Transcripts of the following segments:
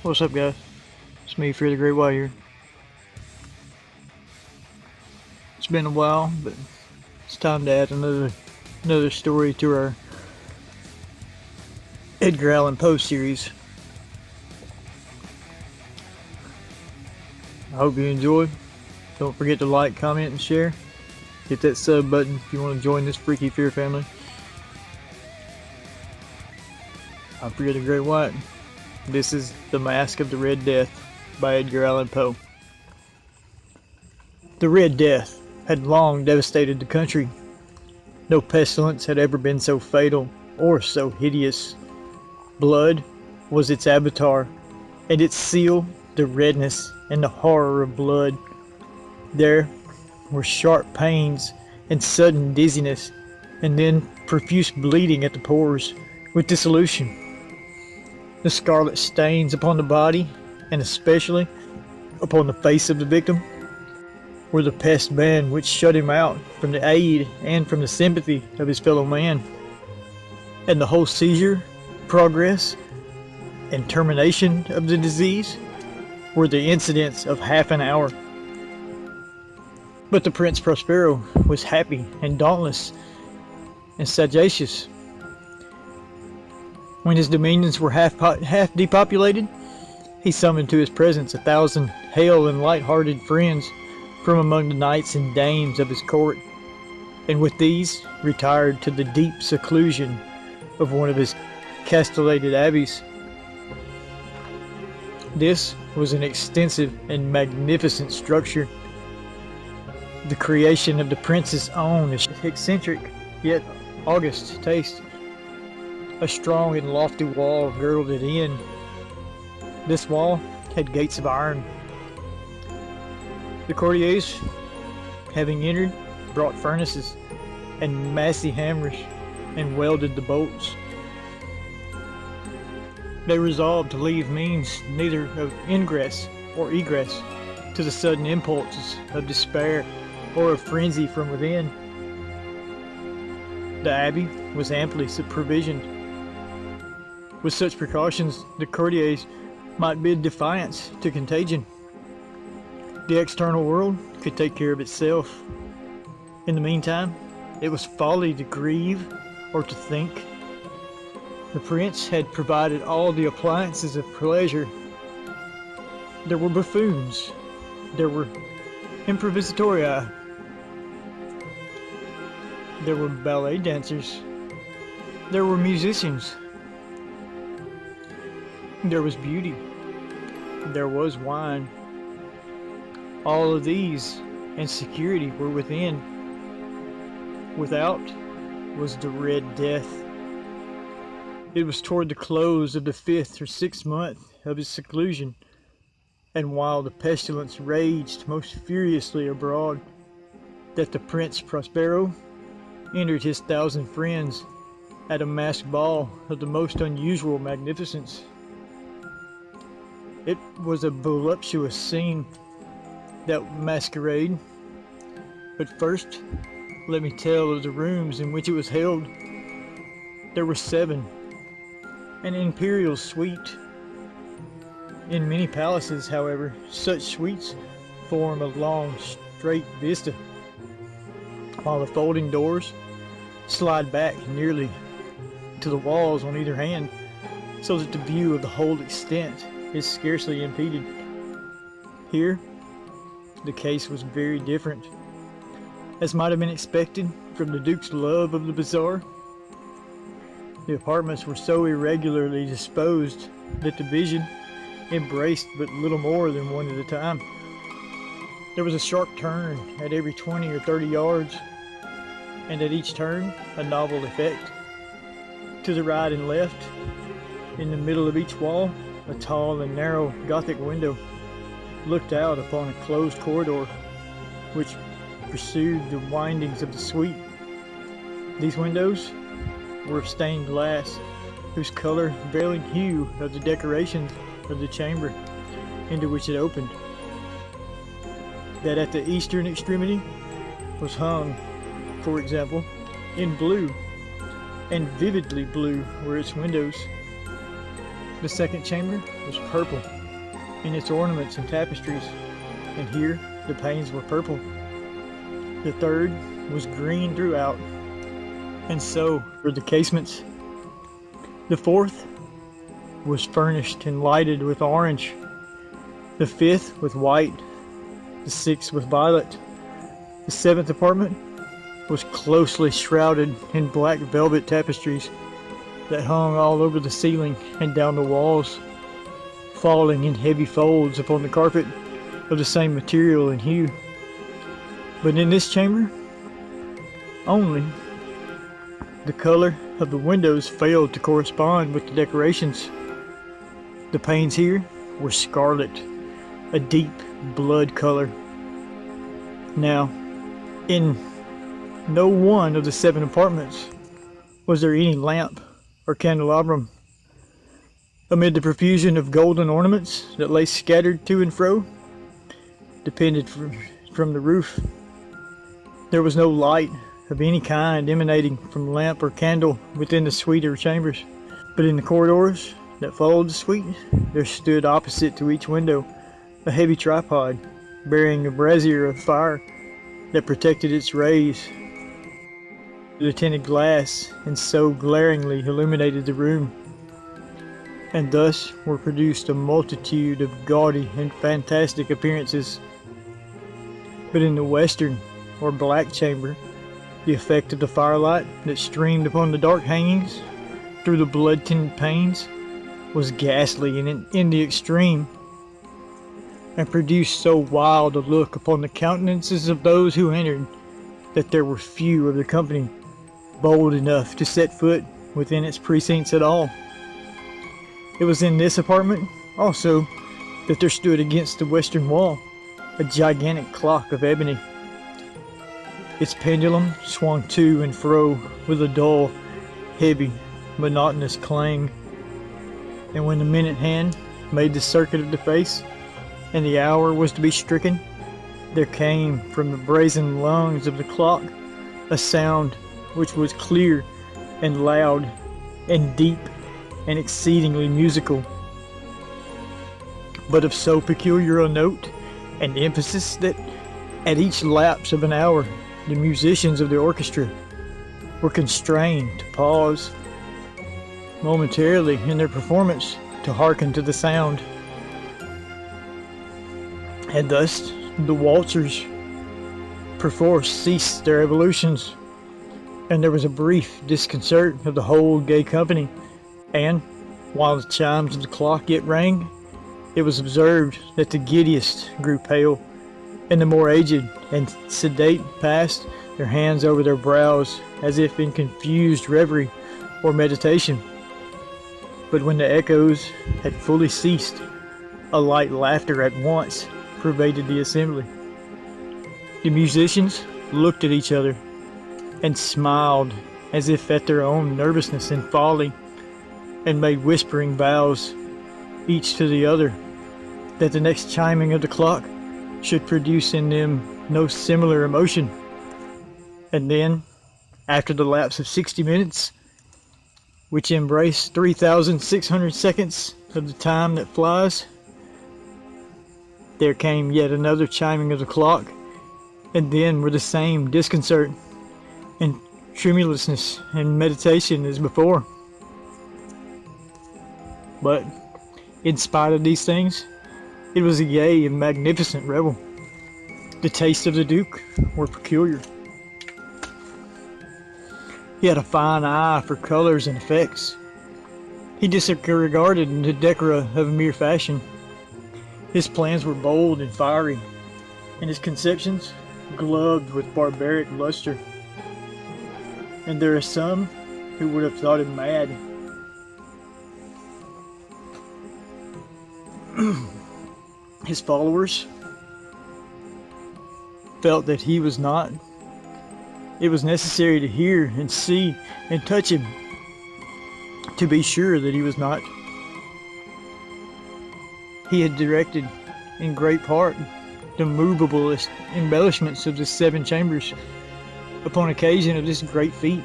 What's up, guys? It's me, Fear the Great White here. It's been a while, but it's time to add another story to our Edgar Allan Poe series. I hope you enjoy. Don't forget to like, comment, and share. Hit that sub button if you want to join this freaky fear family. I'm Fear the Great White. This is The Masque of the Red Death by Edgar Allan Poe. The Red Death had long devastated the country. No pestilence had ever been so fatal or so hideous. Blood was its avatar, and its seal the redness and the horror of blood. There were sharp pains and sudden dizziness, and then profuse bleeding at the pores with dissolution. The scarlet stains upon the body, and especially upon the face of the victim, were the pest ban which shut him out from the aid and from the sympathy of his fellow man. And the whole seizure, progress, and termination of the disease were the incidents of half an hour. But the Prince Prospero was happy and dauntless and sagacious. When his dominions were half depopulated, he summoned to his presence 1,000 hale and light-hearted friends from among the knights and dames of his court, and with these retired to the deep seclusion of one of his castellated abbeys. This was an extensive and magnificent structure, the creation of the prince's own eccentric yet august taste. A strong and lofty wall girdled it in. This wall had gates of iron. The courtiers, having entered, brought furnaces and massy hammers and welded the bolts. They resolved to leave means neither of ingress or egress to the sudden impulses of despair or of frenzy from within. The abbey was amply provisioned. With such precautions, the courtiers might bid defiance to contagion. The external world could take care of itself. In the meantime, it was folly to grieve or to think. The prince had provided all the appliances of pleasure. There were buffoons. There were improvisatorii. There were ballet dancers. There were musicians. There was beauty. There was wine. All of these and security were within. Without was the Red Death. It was toward the close of the 5th or 6th month of his seclusion, and while the pestilence raged most furiously abroad, that the Prince Prospero entered his 1,000 friends at a masked ball of the most unusual magnificence. It was a voluptuous scene, that masquerade. But first, let me tell of the rooms in which it was held. There were 7, an imperial suite. In many palaces, however, such suites form a long, straight vista, while the folding doors slide back nearly to the walls on either hand, so that the view of the whole extent is scarcely impeded. Here, the case was very different. As might have been expected from the Duke's love of the bizarre, the apartments were so irregularly disposed that the vision embraced but little more than one at a time. There was a sharp turn at every 20 or 30 yards, and at each turn a novel effect. To the right and left, in the middle of each wall, a tall and narrow Gothic window looked out upon a closed corridor which pursued the windings of the suite. These windows were of stained glass, whose color varied hue of the decorations of the chamber into which it opened. That at the eastern extremity was hung, for example, in blue, and vividly blue were its windows. The second chamber was purple in its ornaments and tapestries, and here the panes were purple. The third was green throughout, and so were the casements. The fourth was furnished and lighted with orange, the fifth with white, the sixth with violet. The seventh apartment was closely shrouded in black velvet tapestries that hung all over the ceiling and down the walls, falling in heavy folds upon the carpet of the same material and hue. But in this chamber, only the color of the windows failed to correspond with the decorations. The panes here were scarlet, a deep blood color. Now, in no one of the 7 apartments was there any lamp or candelabrum. Amid the profusion of golden ornaments that lay scattered to and fro, depended from the roof, there was no light of any kind emanating from lamp or candle within the suite or chambers. But in the corridors that followed the suite, there stood opposite to each window a heavy tripod bearing a brazier of fire that protected its rays. The tinted glass and so glaringly illuminated the room, and thus were produced a multitude of gaudy and fantastic appearances. But in the western or black chamber, the effect of the firelight that streamed upon the dark hangings through the blood-tinted panes was ghastly in the extreme, and produced so wild a look upon the countenances of those who entered that there were few of the company bold enough to set foot within its precincts at all. It was in this apartment also that there stood against the western wall a gigantic clock of ebony. Its pendulum swung to and fro with a dull, heavy, monotonous clang, and when the minute hand made the circuit of the face and the hour was to be stricken, there came from the brazen lungs of the clock a sound which was clear and loud and deep and exceedingly musical, but of so peculiar a note and emphasis that at each lapse of an hour the musicians of the orchestra were constrained to pause momentarily in their performance to hearken to the sound. And thus the waltzers perforce ceased their evolutions, and there was a brief disconcert of the whole gay company, and while the chimes of the clock yet rang, it was observed that the giddiest grew pale, and the more aged and sedate passed their hands over their brows as if in confused reverie or meditation. But when the echoes had fully ceased, a light laughter at once pervaded the assembly. The musicians looked at each other and smiled as if at their own nervousness and folly, and made whispering vows, each to the other, that the next chiming of the clock should produce in them no similar emotion. And then, after the lapse of 60 minutes, which embraced 3,600 seconds of the time that flies, there came yet another chiming of the clock, and then were the same disconcert and tremulousness and meditation as before. But, in spite of these things, it was a gay and magnificent revel. The tastes of the Duke were peculiar. He had a fine eye for colors and effects. He disregarded the decora of mere fashion. His plans were bold and fiery, and his conceptions gloved with barbaric luster. And there are some who would have thought him mad. His followers felt that he was not. It was necessary to hear and see and touch him to be sure that he was not. He had directed in great part the movable embellishments of the 7 chambers upon occasion of this great feat,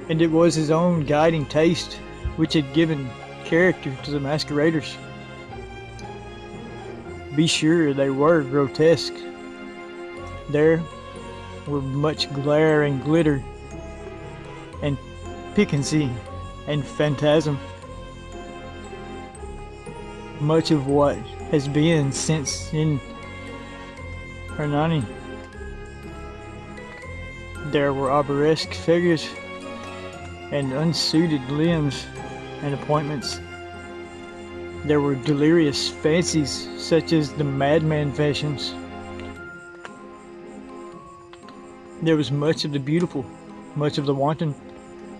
and it was his own guiding taste which had given character to the masqueraders. Be sure they were grotesque. There were much glare and glitter, and piquancy and phantasm. Much of what has been since in Hernani. There were arboresque figures and unsuited limbs and appointments. There were delirious fancies such as the madman fashions. There was much of the beautiful, much of the wanton,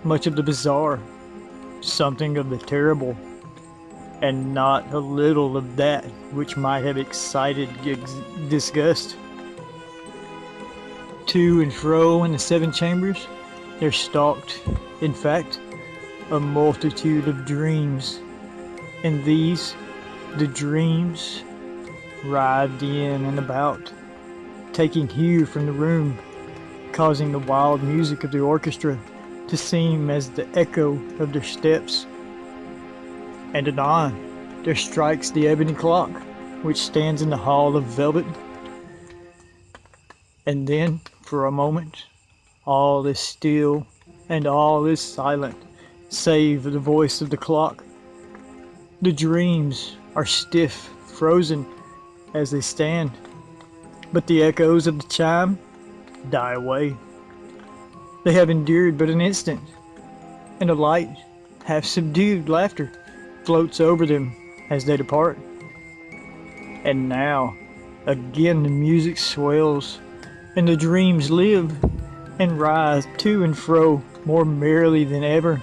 much of the bizarre, something of the terrible, and not a little of that which might have excited disgust. To and fro in the 7 chambers there stalked, in fact, a multitude of dreams, and these, the dreams, writhed in and about, taking hue from the room, causing the wild music of the orchestra to seem as the echo of their steps. And anon there strikes the ebony clock, which stands in the hall of velvet. And then, for a moment, all is still and all is silent, save the voice of the clock. The dreams are stiff, frozen as they stand, but the echoes of the chime die away. They have endured but an instant, and a light, half-subdued laughter floats over them as they depart. And now, again the music swells, and the dreams live and rise to and fro more merrily than ever,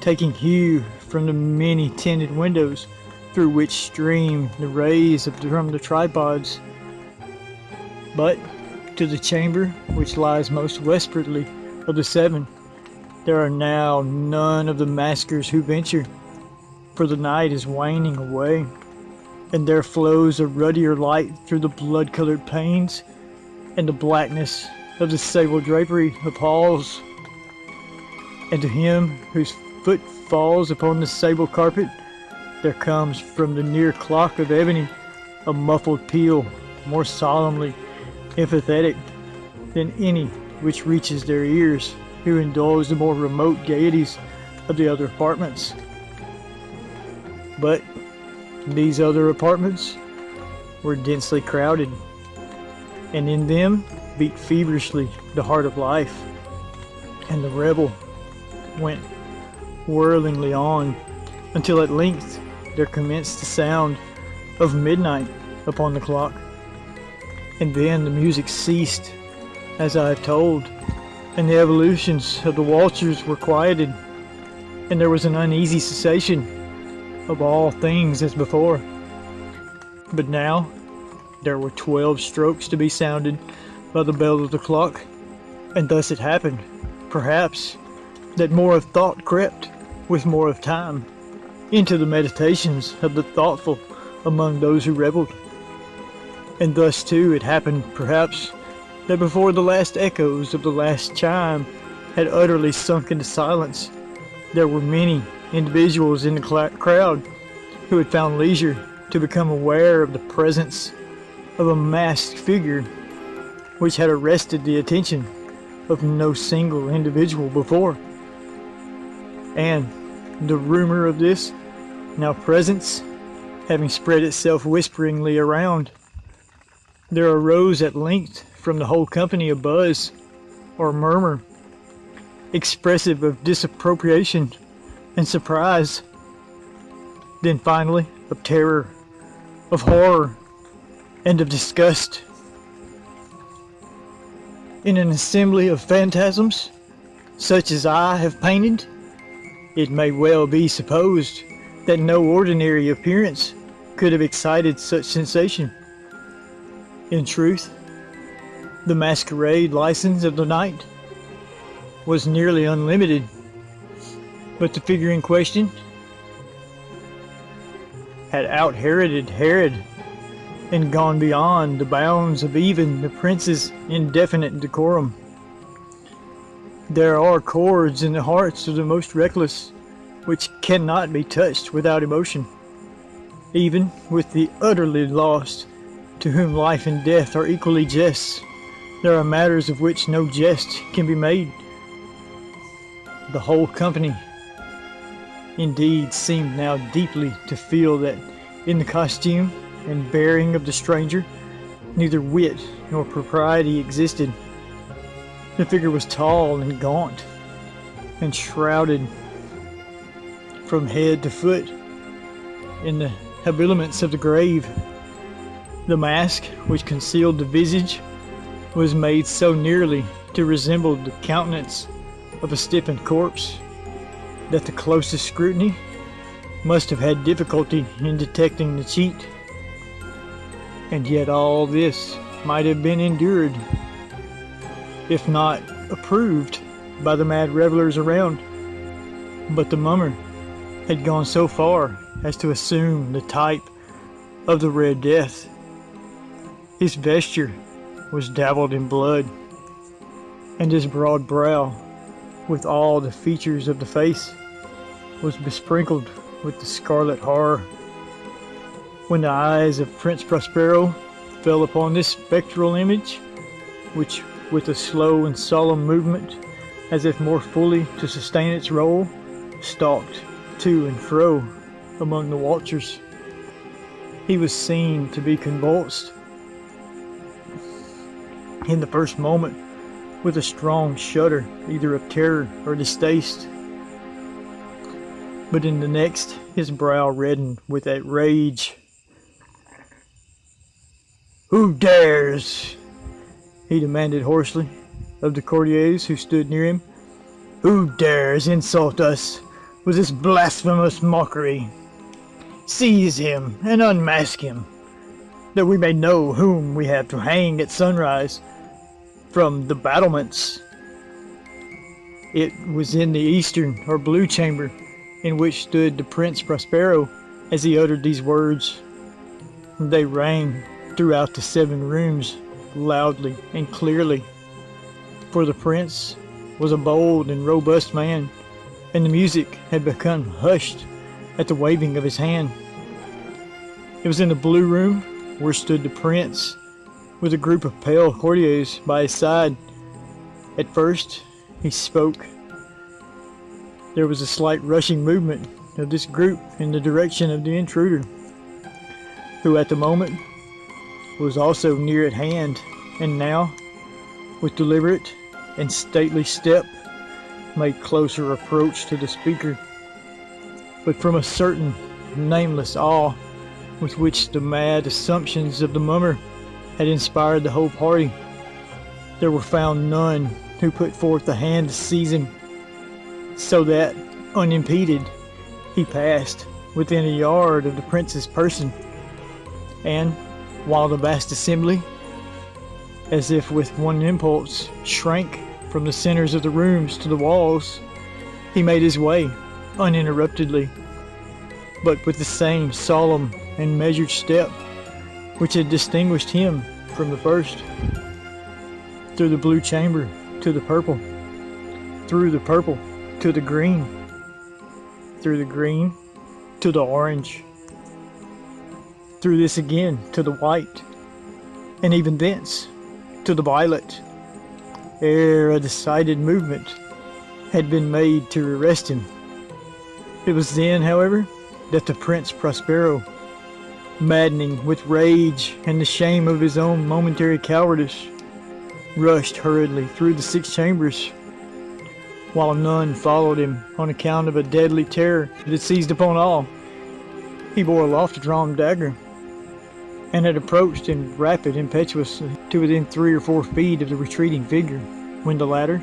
taking hue from the many tinted windows through which stream the rays from the tripods. But to the chamber which lies most westwardly of the 7, there are now none of the maskers who venture, for the night is waning away, and there flows a ruddier light through the blood-colored panes, and the blackness of the sable drapery appalls. And to him whose foot falls upon the sable carpet, there comes from the near clock of ebony a muffled peal, more solemnly emphatic than any which reaches their ears who indulge the more remote gaieties of the other apartments. But these other apartments were densely crowded, and in them beat feverishly the heart of life, and the revel went whirlingly on until at length there commenced the sound of midnight upon the clock. And then the music ceased, as I have told, and the evolutions of the waltzers were quieted, and there was an uneasy cessation of all things as before. But now there were 12 strokes to be sounded by the bell of the clock, and thus it happened, perhaps, that more of thought crept, with more of time, into the meditations of the thoughtful among those who revelled. And thus too it happened, perhaps, that before the last echoes of the last chime had utterly sunk into silence, there were many individuals in the crowd who had found leisure to become aware of the presence of a masked figure which had arrested the attention of no single individual before. And the rumor of this now presence having spread itself whisperingly around, there arose at length from the whole company a buzz or murmur expressive of disapprobation and surprise, then finally of terror, of horror, and of disgust. In an assembly of phantasms, such as I have painted, it may well be supposed that no ordinary appearance could have excited such sensation. In truth, the masquerade license of the night was nearly unlimited, but the figure in question had out-Heroded Herod and gone beyond the bounds of even the prince's indefinite decorum. There are chords in the hearts of the most reckless, which cannot be touched without emotion, even with the utterly lost, to whom life and death are equally jests. There are matters of which no jest can be made. The whole company, indeed, seemed now deeply to feel that in the costume and bearing of the stranger, neither wit nor propriety existed. The figure was tall and gaunt, and shrouded from head to foot in the habiliments of the grave. The mask which concealed the visage was made so nearly to resemble the countenance of a stiffened corpse that the closest scrutiny must have had difficulty in detecting the cheat. And yet all this might have been endured, if not approved, by the mad revelers around. But the mummer had gone so far as to assume the type of the Red Death. His vesture was dabbled in blood, and his broad brow, with all the features of the face, was besprinkled with the scarlet horror. When the eyes of Prince Prospero fell upon this spectral image, which with a slow and solemn movement, as if more fully to sustain its role, stalked to and fro among the watchers, he was seen to be convulsed in the first moment with a strong shudder, either of terror or distaste. But in the next, his brow reddened with that rage. "Who dares?" he demanded hoarsely of the courtiers who stood near him. "Who dares insult us with this blasphemous mockery? Seize him and unmask him, that we may know whom we have to hang at sunrise from the battlements." It was in the eastern or blue chamber in which stood the Prince Prospero as he uttered these words. They rang throughout the 7 rooms loudly and clearly, for the prince was a bold and robust man, and the music had become hushed at the waving of his hand. It was in the blue room where stood the prince, with a group of pale courtiers by his side. At first he spoke. There was a slight rushing movement of this group in the direction of the intruder, who at the moment was also near at hand, and now, with deliberate and stately step, made closer approach to the speaker. But from a certain nameless awe with which the mad assumptions of the mummer had inspired the whole party, there were found none who put forth a hand to seize him, so that, unimpeded, he passed within a yard of the prince's person, and while the vast assembly, as if with one impulse, shrank from the centers of the rooms to the walls, he made his way uninterruptedly, but with the same solemn and measured step which had distinguished him from the first, through the blue chamber to the purple, through the purple to the green, through the green to the orange, through this again to the white, and even thence to the violet, ere a decided movement had been made to arrest him. It was then, however, that the Prince Prospero, maddening with rage and the shame of his own momentary cowardice, rushed hurriedly through the 6 chambers, while none followed him on account of a deadly terror that had seized upon all. He bore aloft a drawn dagger, and had approached in rapid impetuously to within 3 or 4 feet of the retreating figure, when the latter,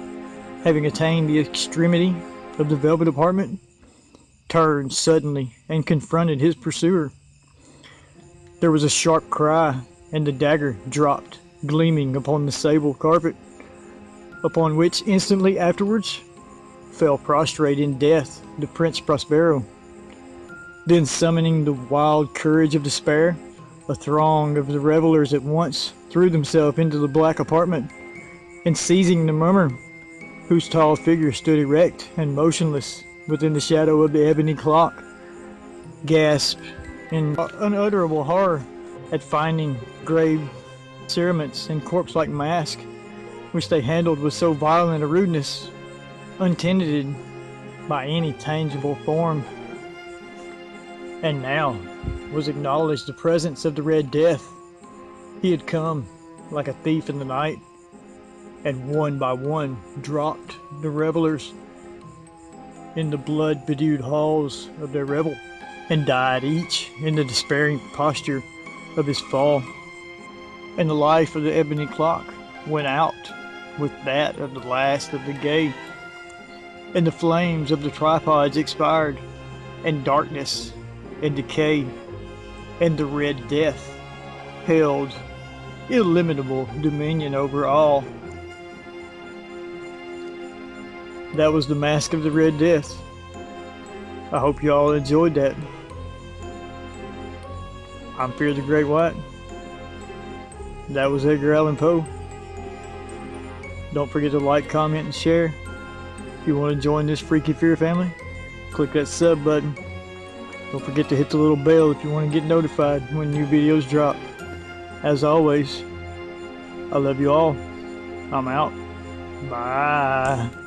having attained the extremity of the velvet apartment, turned suddenly and confronted his pursuer. There was a sharp cry, and the dagger dropped, gleaming upon the sable carpet, upon which instantly afterwards fell prostrate in death the Prince Prospero. Then, summoning the wild courage of despair, a throng of the revelers at once threw themselves into the black apartment, and seizing the mummer, whose tall figure stood erect and motionless within the shadow of the ebony clock, gasped in unutterable horror at finding grave cerements and corpse-like Masque, which they handled with so violent a rudeness, untenanted by any tangible form. And now was acknowledged the presence of the Red Death. He had come like a thief in the night, and one by one dropped the revelers in the blood-bedewed halls of their revel, and died each in the despairing posture of his fall. And the life of the ebony clock went out with that of the last of the gay, and the flames of the tripods expired, and darkness and decay and the Red Death held illimitable dominion over all. That was the Masque of the Red Death. I hope you all enjoyed that. I'm Fear the Great White. That was Edgar Allan Poe. Don't forget to like, comment, and share. If you want to join this Freaky Fear family, click that sub button. Don't forget to hit the little bell if you want to get notified when new videos drop. As always, I love you all. I'm out. Bye.